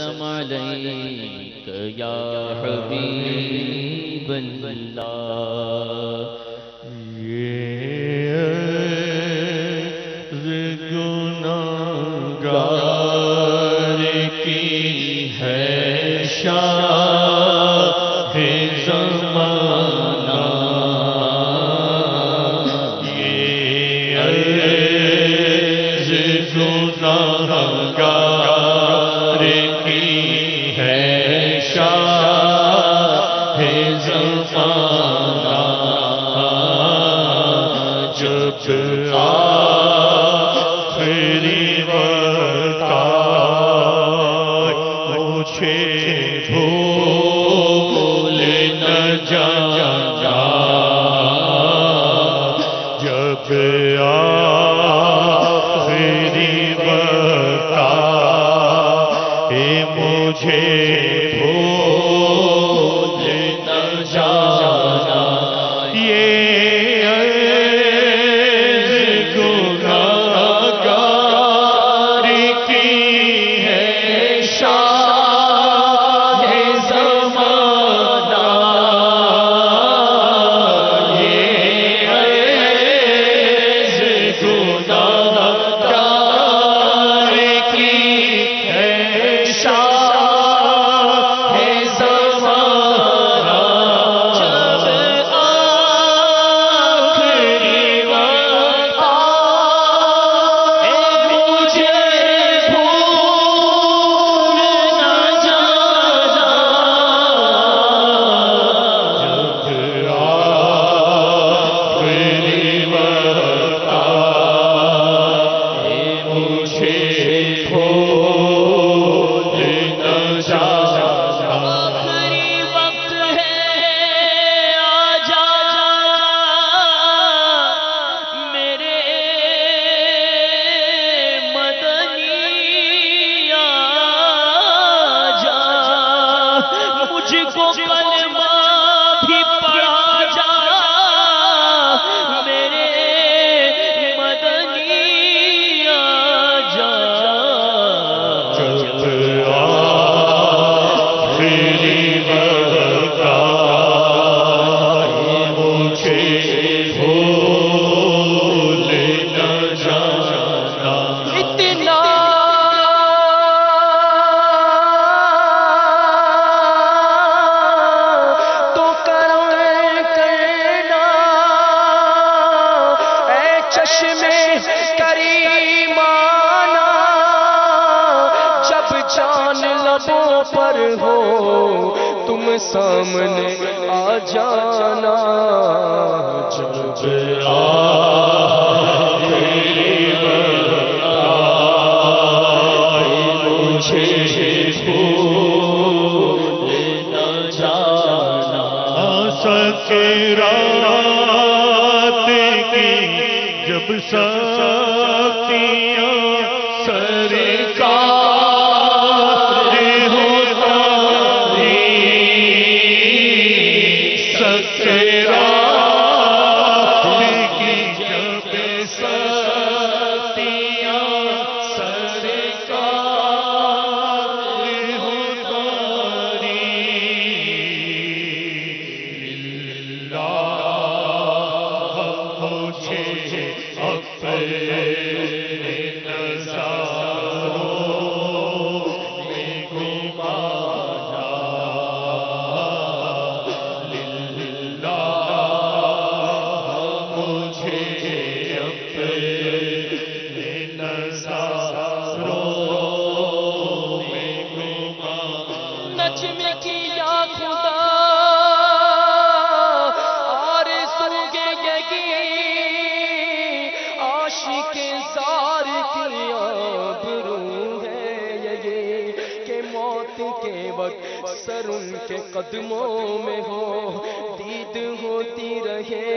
السلام عليك يا حبيب الله گناہگار کی ہے شاہ زمانہ یہ عرض گناہگار کی ہے شاہ زمانہ جب آخری وقت مجھے بھول نہ جانا جب آخری وقت مجھے بھول نہ جانا یہ پر ہو تم سامنے آ جانا جب آخری وقت مجھے بھول نہ جانا سکرات کی جب سختیاں سرکار سر ان کے قدموں میں ہو دید ہوتی رہے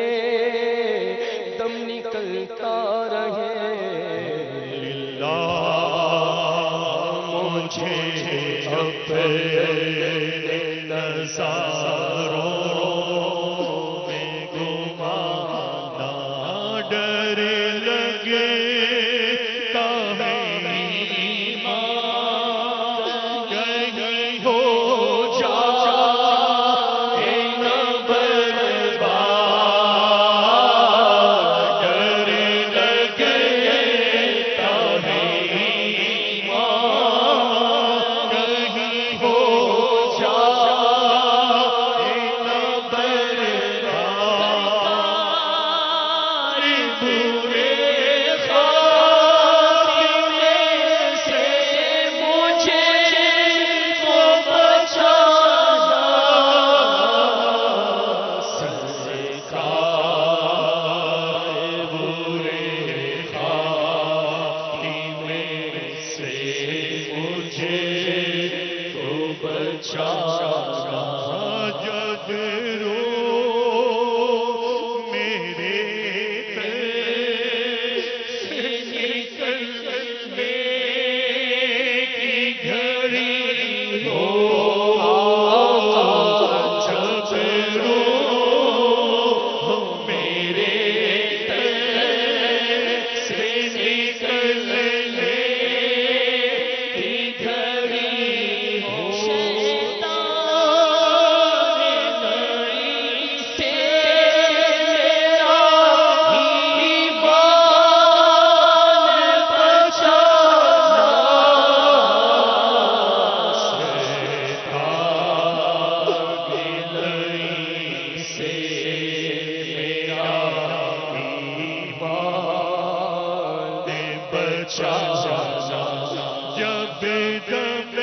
دم نکلتا رہے مجھے اپنے نظاروں میں گمانا ڈر لگے تا ہے ایمان بچانا جب رو میرے دل سے نکلنے کی گھڑی ہو جب رو میرے دل سے نکلنے کی گھڑی ہو جب دم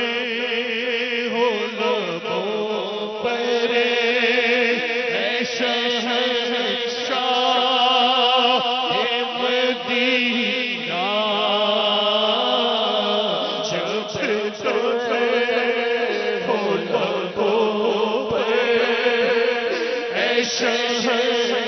ہو لبوں پر اے شہنشاہ مدینہ جب دم ہو لبوں پر اے شہنشاہ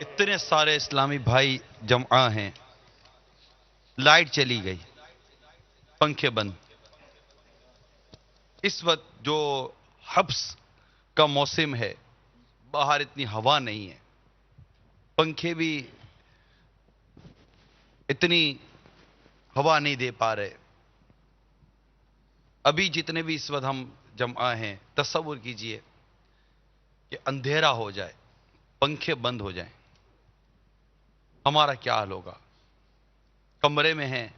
اتنے سارے اسلامی بھائی جمع ہیں، لائٹ چلی گئی، پنکھے بند. اس وقت جو حبس کا موسم ہے، باہر اتنی ہوا نہیں ہے، پنکھے بھی اتنی ہوا نہیں دے پا رہے. ابھی جتنے بھی اس وقت ہم جمع ہیں، تصور کیجئے کہ اندھیرا ہو جائے، پنکھے بند ہو جائیں، ہمارا کیا حال ہوگا؟ کمرے میں ہیں،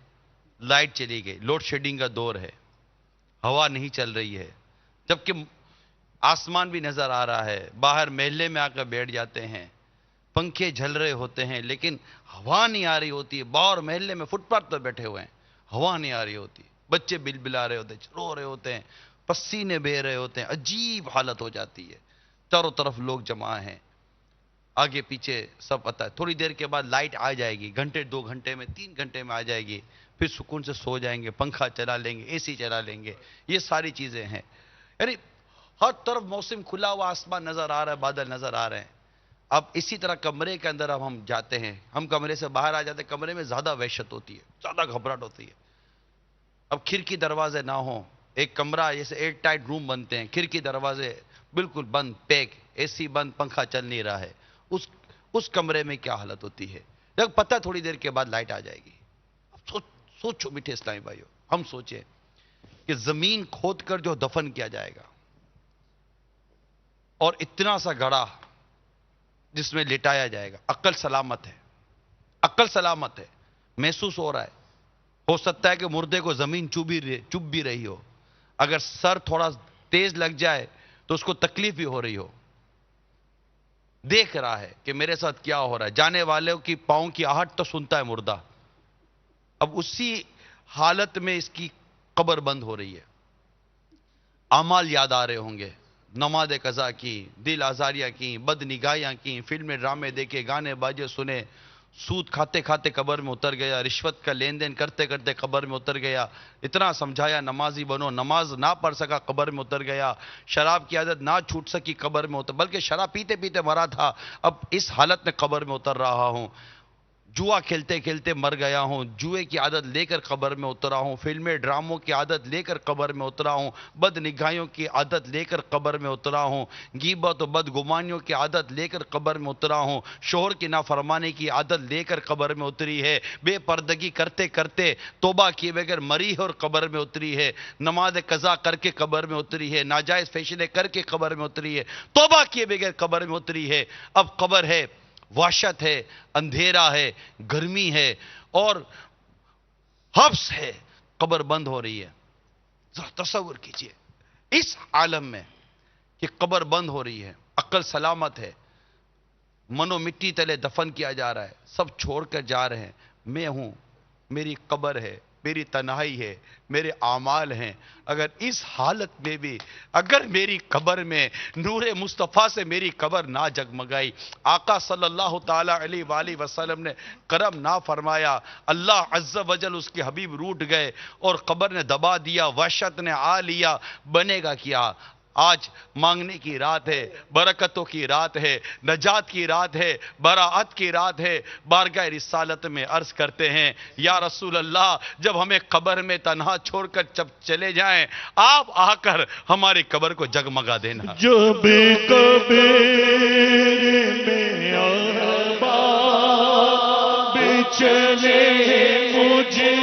لائٹ چلی گئی، لوڈ شیڈنگ کا دور ہے، ہوا نہیں چل رہی ہے، جبکہ آسمان بھی نظر آ رہا ہے. باہر محلے میں آ کر بیٹھ جاتے ہیں، پنکھے جھل رہے ہوتے ہیں، لیکن ہوا نہیں آ رہی ہوتی ہے. باہر محلے میں فٹ پاتھ پر بیٹھے ہوئے ہیں، ہوا نہیں آ رہی ہوتی. بچے بل بلا رہے ہوتے ہیں، رو رہے ہوتے ہیں، پسینے بہہ رہے ہوتے ہیں. عجیب حالت ہو جاتی ہے. چاروں طرف لوگ جمع ہیں، آگے پیچھے سب پتہ ہے. تھوڑی دیر کے بعد لائٹ آ جائے گی، گھنٹے 2 گھنٹے میں 3 گھنٹے میں آ جائے گی. پھر سکون سے سو جائیں گے، پنکھا چلا لیں گے، اے سی چلا لیں گے. یہ ساری چیزیں ہیں. یعنی ہر طرف موسم کھلا ہوا، آسمان نظر آ رہا ہے، بادل نظر آ رہے ہیں. اب اسی طرح کمرے کے اندر اب ہم جاتے ہیں، ہم کمرے سے باہر آ جاتے ہیں، کمرے میں زیادہ وحشت ہوتی ہے، زیادہ گھبراہٹ ہوتی ہے. اب کھڑکی دروازے نہ ہوں، ایک کمرہ جیسے ایئر ٹائٹ روم بنتے ہیں، کھڑکی دروازے بالکل بند، پیک، اے سی بند، پنکھا چل نہیں رہا ہے. اس کمرے میں کیا حالت ہوتی ہے؟ جب پتہ تھوڑی دیر کے بعد لائٹ آ جائے گی. اب سوچو میٹھے اسلامی بھائیو، ہم سوچیں کہ زمین کھود کر جو دفن کیا جائے گا، اور اتنا سا گڑھا جس میں لٹایا جائے گا، عقل سلامت ہے، عقل سلامت ہے، محسوس ہو رہا ہے. ہو سکتا ہے کہ مردے کو زمین چب بھی رہی ہو، اگر سر تھوڑا تیز لگ جائے تو اس کو تکلیف بھی ہو رہی ہو. دیکھ رہا ہے کہ میرے ساتھ کیا ہو رہا ہے. جانے والوں کی پاؤں کی آہٹ تو سنتا ہے مردہ. اب اسی حالت میں اس کی قبر بند ہو رہی ہے. اعمال یاد آ رہے ہوں گے، نماز قضا کی، دل آزاریاں کی، بد نگاہیاں کی، فلمیں ڈرامے دیکھے، گانے باجے سنے، سود کھاتے کھاتے قبر میں اتر گیا، رشوت کا لین دین کرتے کرتے قبر میں اتر گیا. اتنا سمجھایا نمازی بنو، نماز نہ پڑھ سکا، قبر میں اتر گیا. شراب کی عادت نہ چھوٹ سکی، قبر میں اتر، بلکہ شراب پیتے پیتے مرا تھا، اب اس حالت میں قبر میں اتر رہا ہوں. جوا کھیلتے کھیلتے مر گیا ہوں، جوئے کی عادت لے کر قبر میں اترا ہوں، فلمیں ڈراموں کی عادت لے کر قبر میں اترا ہوں، بد نگاہیوں کی عادت لے کر قبر میں اترا ہوں، غیبت و بدگمانیوں کی عادت لے کر قبر میں اترا ہوں، شوہر کی نافرمانی کی عادت لے کر قبر میں اتری ہے، بے پردگی کرتے کرتے توبہ کیے بغیر مری ہے اور قبر میں اتری ہے، نماز قضا کر کے قبر میں اتری ہے، ناجائز فیصلے کر کے قبر میں اتری ہے، توبہ کیے بغیر قبر میں اتری ہے. اب قبر ہے، وحشت ہے، اندھیرا ہے، گرمی ہے اور حبس ہے، قبر بند ہو رہی ہے. ذرا تصور کیجئے اس عالم میں کہ قبر بند ہو رہی ہے، عقل سلامت ہے، منو مٹی تلے دفن کیا جا رہا ہے، سب چھوڑ کر جا رہے ہیں. میں ہوں، میری قبر ہے، میری تنہائی ہے، میرے اعمال ہیں. اگر اس حالت میں بھی اگر میری قبر میں نور مصطفیٰ سے میری قبر نہ جگمگائی، آقا صلی اللہ تعالیٰ علیہ وآلہ وسلم نے کرم نہ فرمایا، اللہ عز و جل اس کے حبیب روٹ گئے اور قبر نے دبا دیا، وحشت نے آ لیا، بنے گا کیا؟ آج مانگنے کی رات ہے، برکتوں کی رات ہے، نجات کی رات ہے، براعت کی رات ہے. بارگاہ رسالت میں عرض کرتے ہیں، یا رسول اللہ، جب ہمیں قبر میں تنہا چھوڑ کر جب چلے جائیں، آپ آ کر ہماری قبر کو جگمگا دینا. جب قبر میں احباب چلے مجھے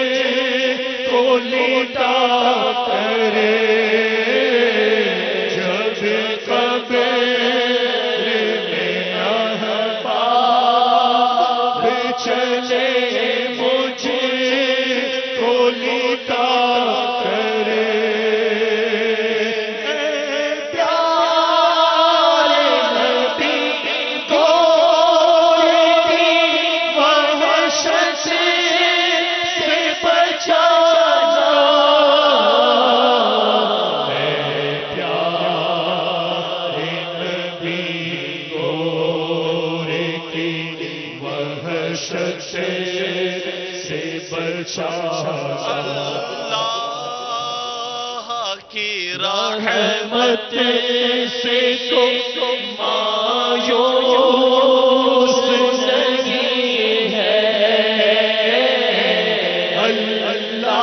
کو لٹا کرے، جب قبر میں احباب چلے مجھے کو لٹا کرے، پیارے نبی کو کی رحمت رحمت سے تو مایوس نہیں ہے اللہ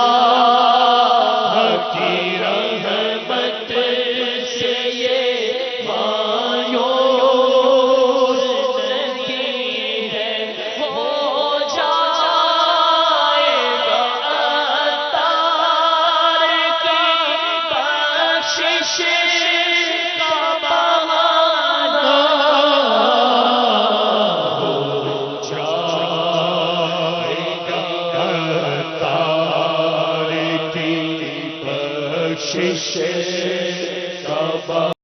کی رحمت سے یہ مایوس نہیں ہے ہو جائے گا عطار کی بخشش کا بہانہ ہو جائے گا عطار کی بخشش کا بہانہ